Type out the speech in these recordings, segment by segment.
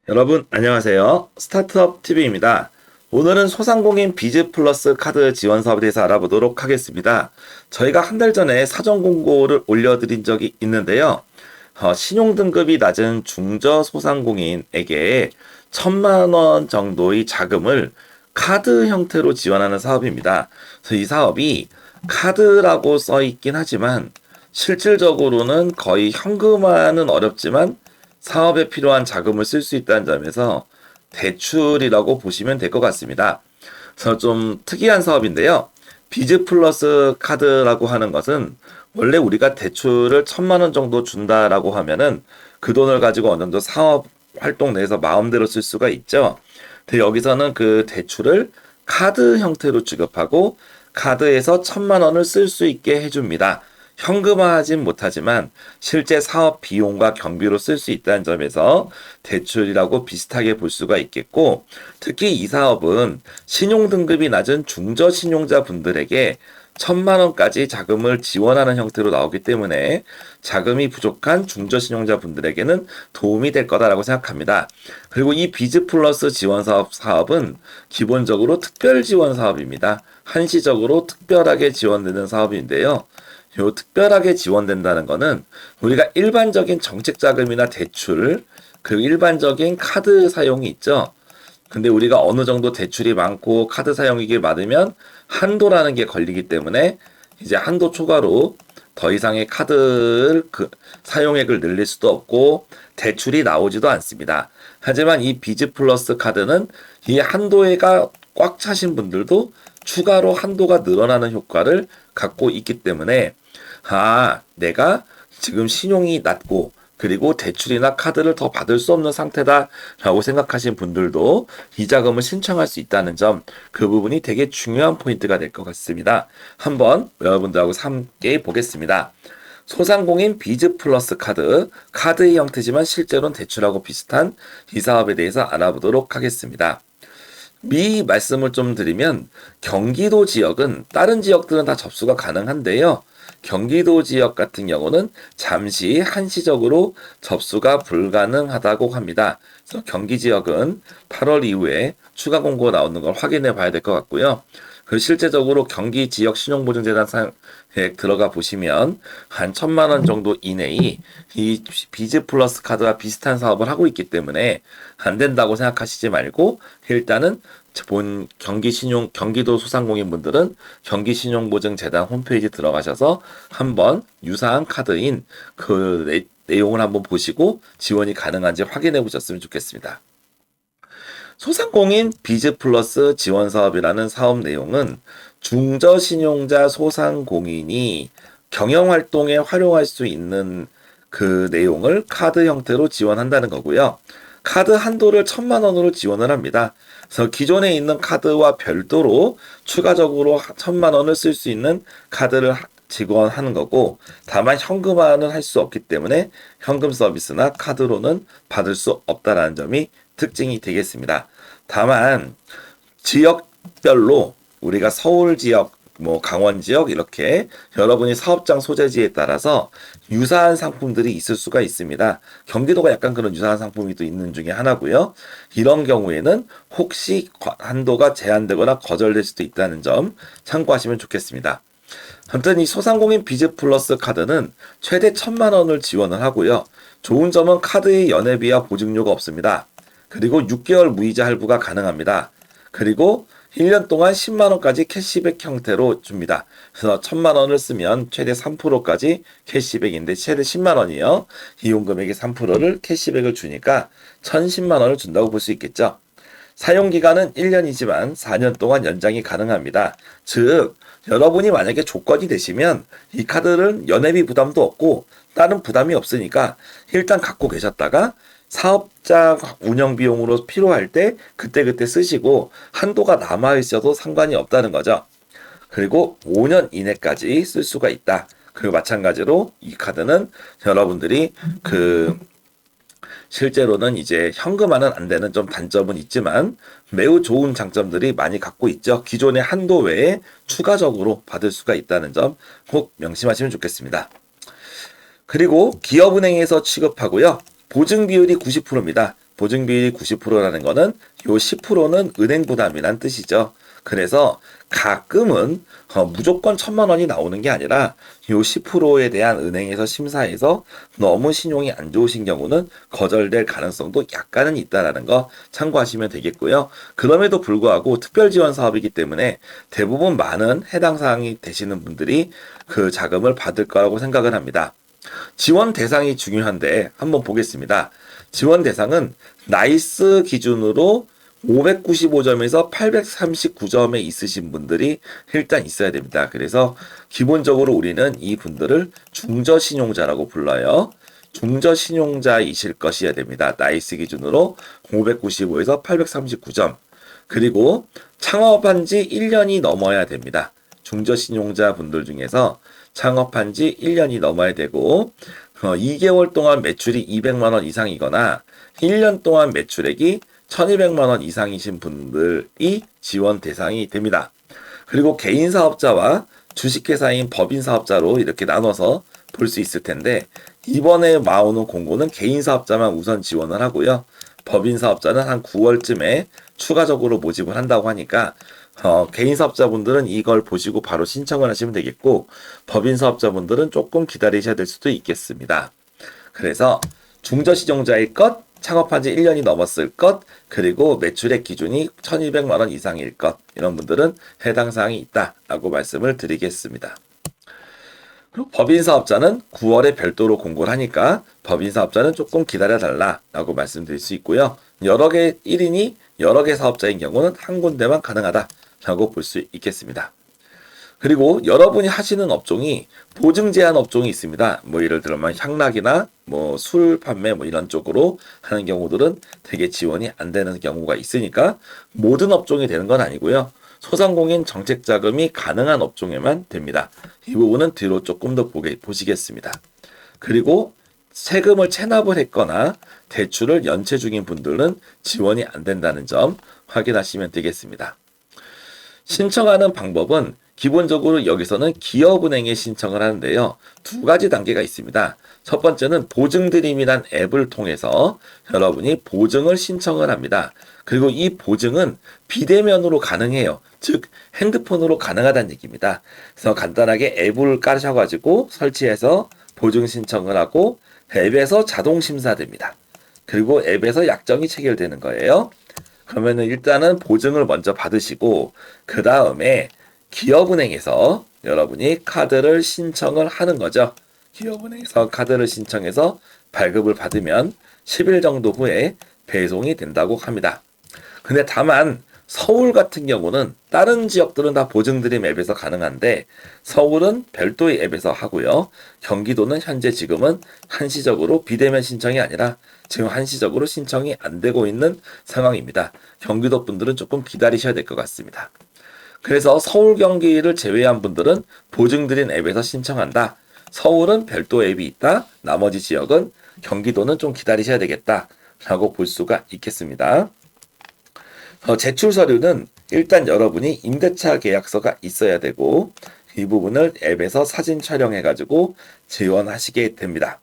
여러분 안녕하세요. 스타트업 TV입니다. 오늘은 소상공인 비즈 플러스 카드 지원 사업에 대해서 알아보도록 하겠습니다. 저희가 한 달 전에 사전 공고를 올려드린 적이 있는데요. 신용 등급이 낮은 중저 소상공인에게 1,000만 원 정도의 자금을 카드 형태로 지원하는 사업입니다. 그래서 이 사업이 카드라고 써 있긴 하지만 실질적으로는 거의 현금화는 어렵지만 사업에 필요한 자금을 쓸 수 있다는 점에서 대출이라고 보시면 될 것 같습니다. 그래서 좀 특이한 사업인데요. 비즈 플러스 카드라고 하는 것은 원래 우리가 대출을 1,000만 원 정도 준다라고 하면은 그 돈을 가지고 어느 정도 사업 활동 내에서 마음대로 쓸 수가 있죠. 근데 여기서는 그 대출을 카드 형태로 지급하고 카드에서 1,000만 원을 쓸 수 있게 해줍니다. 현금화하진 못하지만 실제 사업 비용과 경비로 쓸 수 있다는 점에서 대출이라고 비슷하게 볼 수가 있겠고, 특히 이 사업은 신용 등급이 낮은 중저 신용자 분들에게 1,000만 원까지 자금을 지원하는 형태로 나오기 때문에 자금이 부족한 중저신용자 분들에게는 도움이 될 거다라고 생각합니다. 그리고 이 비즈 플러스 지원 사업은 기본적으로 특별 지원 사업입니다. 한시적으로 특별하게 지원되는 사업인데요. 요 특별하게 지원된다는 거는 우리가 일반적인 정책 자금이나 대출, 그리고 일반적인 카드 사용이 있죠. 근데 우리가 어느 정도 대출이 많고 카드 사용액이 많으면 한도라는 게 걸리기 때문에 이제 한도 초과로 더 이상의 카드 사용액을 늘릴 수도 없고 대출이 나오지도 않습니다. 하지만 이 비즈 플러스 카드는 이 한도가 꽉 차신 분들도 추가로 한도가 늘어나는 효과를 갖고 있기 때문에 내가 지금 신용이 낮고 그리고 대출이나 카드를 더 받을 수 없는 상태다라고 생각하신 분들도 이 자금을 신청할 수 있다는 점, 그 부분이 되게 중요한 포인트가 될 것 같습니다. 한번 여러분들하고 함께 보겠습니다. 소상공인 비즈 플러스 카드의 형태지만 실제로는 대출하고 비슷한 이 사업에 대해서 알아보도록 하겠습니다. 미 말씀을 좀 드리면 경기도 지역은 다른 지역들은 다 접수가 가능한데요. 경기도 지역 같은 경우는 잠시 한시적으로 접수가 불가능하다고 합니다. 그래서 경기 지역은 8월 이후에 추가 공고 나오는 걸 확인해 봐야 될 것 같고요. 그 실제적으로 경기 지역 신용보증재단 사에 들어가 보시면 한 1,000만 원 정도 이내의 이 비즈 플러스 카드와 비슷한 사업을 하고 있기 때문에 안 된다고 생각하시지 말고 일단은 본 경기도 소상공인 분들은 경기신용보증재단 홈페이지 들어가셔서 한번 유사한 카드인 그 내용을 한번 보시고 지원이 가능한지 확인해 보셨으면 좋겠습니다. 소상공인 비즈 플러스 지원 사업이라는 사업 내용은 중저신용자 소상공인이 경영활동에 활용할 수 있는 그 내용을 카드 형태로 지원한다는 거고요. 카드 한도를 1,000만 원으로 지원을 합니다. 그래서 기존에 있는 카드와 별도로 추가적으로 1,000만 원을 쓸 수 있는 카드를 지원하는 거고, 다만 현금화는 할 수 없기 때문에 현금 서비스나 카드로는 받을 수 없다라는 점이 특징이 되겠습니다. 다만 지역별로 우리가 서울 지역, 강원 지역 이렇게 여러분이 사업장 소재지에 따라서 유사한 상품들이 있을 수가 있습니다. 경기도가 약간 그런 유사한 상품이 또 있는 중에 하나고요. 이런 경우에는 혹시 한도가 제한되거나 거절될 수도 있다는 점 참고하시면 좋겠습니다. 아무튼 이 소상공인 비즈 플러스 카드는 최대 1,000만 원을 지원을 하고요. 좋은 점은 카드의 연회비와 보증료가 없습니다. 그리고 6개월 무이자 할부가 가능합니다. 그리고 1년 동안 10만 원까지 캐시백 형태로 줍니다. 그래서 1,000만 원을 쓰면 최대 3%까지 캐시백인데 최대 10만 원이요. 이용 금액의 3%를 캐시백을 주니까 1,010만 원을 준다고 볼 수 있겠죠. 사용 기간은 1년이지만 4년 동안 연장이 가능합니다. 즉, 여러분이 만약에 조건이 되시면 이 카드는 연회비 부담도 없고 다른 부담이 없으니까 일단 갖고 계셨다가 사업자 운영 비용으로 필요할 때 그때그때 쓰시고 한도가 남아 있어도 상관이 없다는 거죠. 그리고 5년 이내까지 쓸 수가 있다. 그리고 마찬가지로 이 카드는 여러분들이 실제로는 이제 현금화는 안 되는 좀 단점은 있지만 매우 좋은 장점들이 많이 갖고 있죠. 기존의 한도 외에 추가적으로 받을 수가 있다는 점 꼭 명심하시면 좋겠습니다. 그리고 기업은행에서 취급하고요. 보증 비율이 90%입니다. 보증비율이 90%라는 거는 요 10%는 은행 부담이란 뜻이죠. 그래서 가끔은 무조건 1,000만 원이 나오는 게 아니라 요 10%에 대한 은행에서 심사해서 너무 신용이 안 좋으신 경우는 거절될 가능성도 약간은 있다라는 거 참고하시면 되겠고요. 그럼에도 불구하고 특별 지원 사업이기 때문에 대부분 많은 해당 사항이 되시는 분들이 그 자금을 받을 거라고 생각을 합니다. 지원 대상이 중요한데 한번 보겠습니다. 지원 대상은 나이스 기준으로 595점에서 839점에 있으신 분들이 일단 있어야 됩니다. 그래서 기본적으로 우리는 이 분들을 중저신용자라고 불러요. 중저신용자이실 것이어야 됩니다. 나이스 기준으로 595에서 839점. 그리고 창업한 지 1년이 넘어야 됩니다. 중저신용자 분들 중에서 창업한 지 1년이 넘어야 되고 2개월 동안 매출이 200만 원 이상이거나 1년 동안 매출액이 1,200만 원 이상이신 분들이 지원 대상이 됩니다. 그리고 개인 사업자와 주식회사인 법인 사업자로 이렇게 나눠서 볼 수 있을 텐데 이번에 나오는 공고는 개인 사업자만 우선 지원을 하고요. 법인 사업자는 한 9월쯤에 추가적으로 모집을 한다고 하니까 개인 사업자분들은 이걸 보시고 바로 신청을 하시면 되겠고 법인 사업자분들은 조금 기다리셔야 될 수도 있겠습니다. 그래서 중저신용자일 것, 창업한 지 1년이 넘었을 것, 그리고 매출액 기준이 1,200만 원 이상일 것, 이런 분들은 해당 사항이 있다라고 말씀을 드리겠습니다. 그리고 법인 사업자는 9월에 별도로 공고를 하니까 법인 사업자는 조금 기다려달라라고 말씀드릴 수 있고요. 여러 개 1인이 여러 개 사업자인 경우는 한 군데만 가능하다라고 볼 수 있겠습니다. 그리고 여러분이 하시는 업종이 보증 제한 업종이 있습니다. 뭐 예를 들면 향락이나 뭐 술 판매 뭐 이런 쪽으로 하는 경우들은 되게 지원이 안 되는 경우가 있으니까 모든 업종이 되는 건 아니고요. 소상공인 정책 자금이 가능한 업종에만 됩니다. 이 부분은 뒤로 조금 더 보시겠습니다. 그리고 세금을 체납을 했거나 대출을 연체 중인 분들은 지원이 안 된다는 점 확인하시면 되겠습니다. 신청하는 방법은 기본적으로 여기서는 기업은행에 신청을 하는데요. 두 가지 단계가 있습니다. 첫 번째는 보증드림이란 앱을 통해서 여러분이 보증을 신청을 합니다. 그리고 이 보증은 비대면으로 가능해요. 즉 핸드폰으로 가능하다는 얘기입니다. 그래서 간단하게 앱을 까셔가지고 설치해서 보증 신청을 하고 앱에서 자동 심사됩니다. 그리고 앱에서 약정이 체결되는 거예요. 그러면은 일단은 보증을 먼저 받으시고 그 다음에 기업은행에서 여러분이 카드를 신청을 하는 거죠. 기업은행에서 카드를 신청해서 발급을 받으면 10일 정도 후에 배송이 된다고 합니다. 근데 다만 서울 같은 경우는 다른 지역들은 다 보증드림 앱에서 가능한데 서울은 별도의 앱에서 하고요. 경기도는 현재 지금은 한시적으로 비대면 신청이 아니라 지금 한시적으로 신청이 안 되고 있는 상황입니다. 경기도 분들은 조금 기다리셔야 될 것 같습니다. 그래서 서울 경기를 제외한 분들은 보증드림 앱에서 신청한다. 서울은 별도 앱이 있다. 나머지 지역은 경기도는 좀 기다리셔야 되겠다라고 볼 수가 있겠습니다. 제출 서류는 일단 여러분이 임대차 계약서가 있어야 되고 이 부분을 앱에서 사진 촬영해 가지고 지원하시게 됩니다.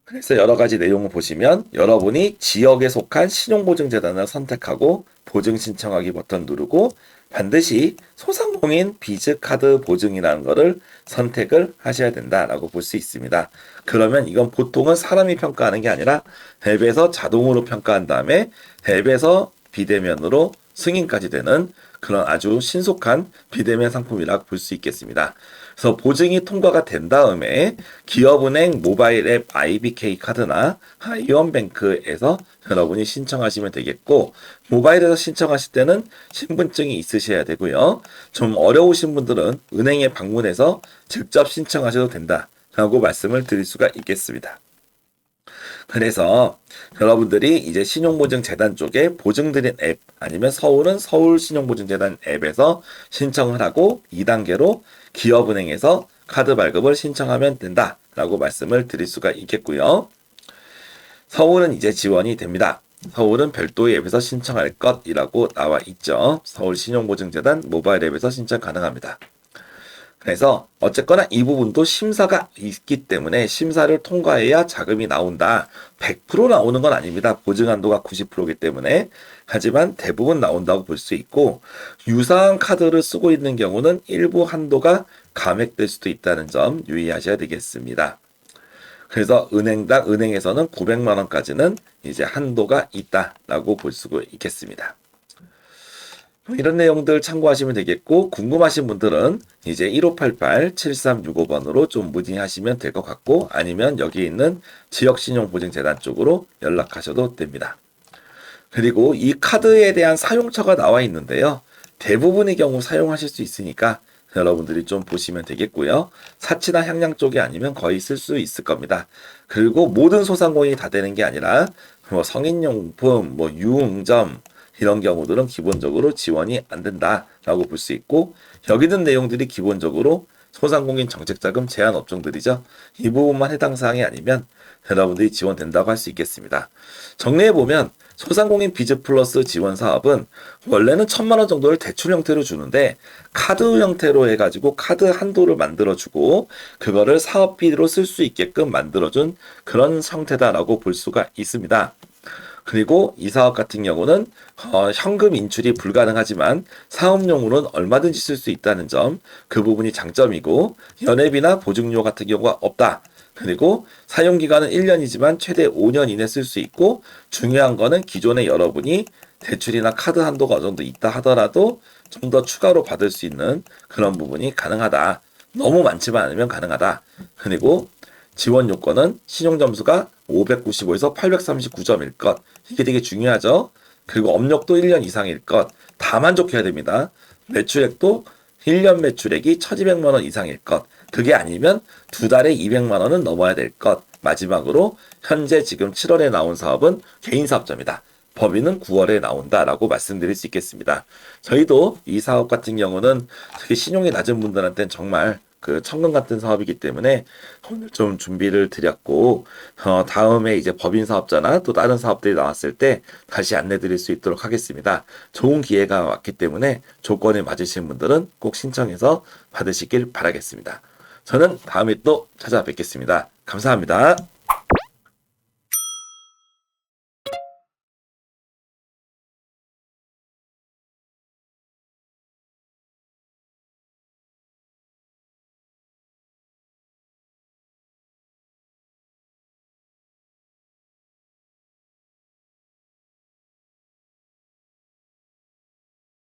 그래서 여러 가지 내용을 보시면 여러분이 지역에 속한 신용보증재단을 선택하고 보증 신청하기 버튼 누르고 반드시 소상공인 비즈카드 보증이라는 것을 선택을 하셔야 된다라고 볼 수 있습니다. 그러면 이건 보통은 사람이 평가하는 게 아니라 앱에서 자동으로 평가한 다음에 앱에서 비대면으로 승인까지 되는 그런 아주 신속한 비대면 상품이라고 볼 수 있겠습니다. 그래서 보증이 통과가 된 다음에 기업은행 모바일 앱 IBK 카드나 하이원뱅크에서 여러분이 신청하시면 되겠고 모바일에서 신청하실 때는 신분증이 있으셔야 되고요. 좀 어려우신 분들은 은행에 방문해서 직접 신청하셔도 된다라고 말씀을 드릴 수가 있겠습니다. 그래서 여러분들이 이제 신용보증재단 쪽에 보증드린 앱 아니면 서울은 서울신용보증재단 앱에서 신청을 하고 2단계로 기업은행에서 카드 발급을 신청하면 된다라고 말씀을 드릴 수가 있겠고요. 서울은 이제 지원이 됩니다. 서울은 별도의 앱에서 신청할 것이라고 나와 있죠. 서울신용보증재단 모바일 앱에서 신청 가능합니다. 그래서 어쨌거나 이 부분도 심사가 있기 때문에 심사를 통과해야 자금이 나온다. 100% 나오는 건 아닙니다. 보증 한도가 90%이기 때문에. 하지만 대부분 나온다고 볼 수 있고 유사한 카드를 쓰고 있는 경우는 일부 한도가 감액될 수도 있다는 점 유의하셔야 되겠습니다. 그래서 은행에서는 900만 원까지는 이제 한도가 있다라고 볼 수가 있겠습니다. 이런 내용들 참고하시면 되겠고 궁금하신 분들은 이제 1588-7365번으로 좀 문의하시면 될 것 같고 아니면 여기 있는 지역신용보증재단 쪽으로 연락하셔도 됩니다. 그리고 이 카드에 대한 사용처가 나와 있는데요. 대부분의 경우 사용하실 수 있으니까 여러분들이 좀 보시면 되겠고요. 사치나 향량 쪽이 아니면 거의 쓸 수 있을 겁니다. 그리고 모든 소상공인이 다 되는 게 아니라 뭐 성인용품, 뭐 유흥점 이런 경우들은 기본적으로 지원이 안 된다라고 볼 수 있고 여기 있는 내용들이 기본적으로 소상공인 정책자금 제한 업종들이죠. 이 부분만 해당 사항이 아니면 여러분들이 지원된다고 할 수 있겠습니다. 정리해보면 소상공인 비즈 플러스 지원 사업은 원래는 1,000만 원 정도를 대출 형태로 주는데 카드 형태로 해가지고 카드 한도를 만들어주고 그거를 사업비로 쓸 수 있게끔 만들어준 그런 형태다라고 볼 수가 있습니다. 그리고 이 사업 같은 경우는 현금 인출이 불가능하지만 사업용으로는 얼마든지 쓸 수 있다는 점, 그 부분이 장점이고 연회비나 보증료 같은 경우가 없다. 그리고 사용기간은 1년이지만 최대 5년 이내 쓸 수 있고 중요한 거는 기존에 여러분이 대출이나 카드 한도가 어느 정도 있다 하더라도 좀 더 추가로 받을 수 있는 그런 부분이 가능하다. 너무 많지만 않으면 가능하다. 그리고 지원 요건은 신용점수가 595에서 839점일 것. 이게 되게 중요하죠. 그리고 업력도 1년 이상일 것. 다 만족해야 됩니다. 매출액도 1년 매출액이 1,200만 원 이상일 것. 그게 아니면 두 달에 200만 원은 넘어야 될 것. 마지막으로 현재 지금 7월에 나온 사업은 개인사업자입니다. 법인은 9월에 나온다라고 말씀드릴 수 있겠습니다. 저희도 이 사업 같은 경우는 되게 신용이 낮은 분들한테는 정말 그 천금 같은 사업이기 때문에 오늘 좀 준비를 드렸고 다음에 이제 법인 사업자나 또 다른 사업들이 나왔을 때 다시 안내 드릴 수 있도록 하겠습니다. 좋은 기회가 왔기 때문에 조건에 맞으신 분들은 꼭 신청해서 받으시길 바라겠습니다. 저는 다음에 또 찾아뵙겠습니다. 감사합니다.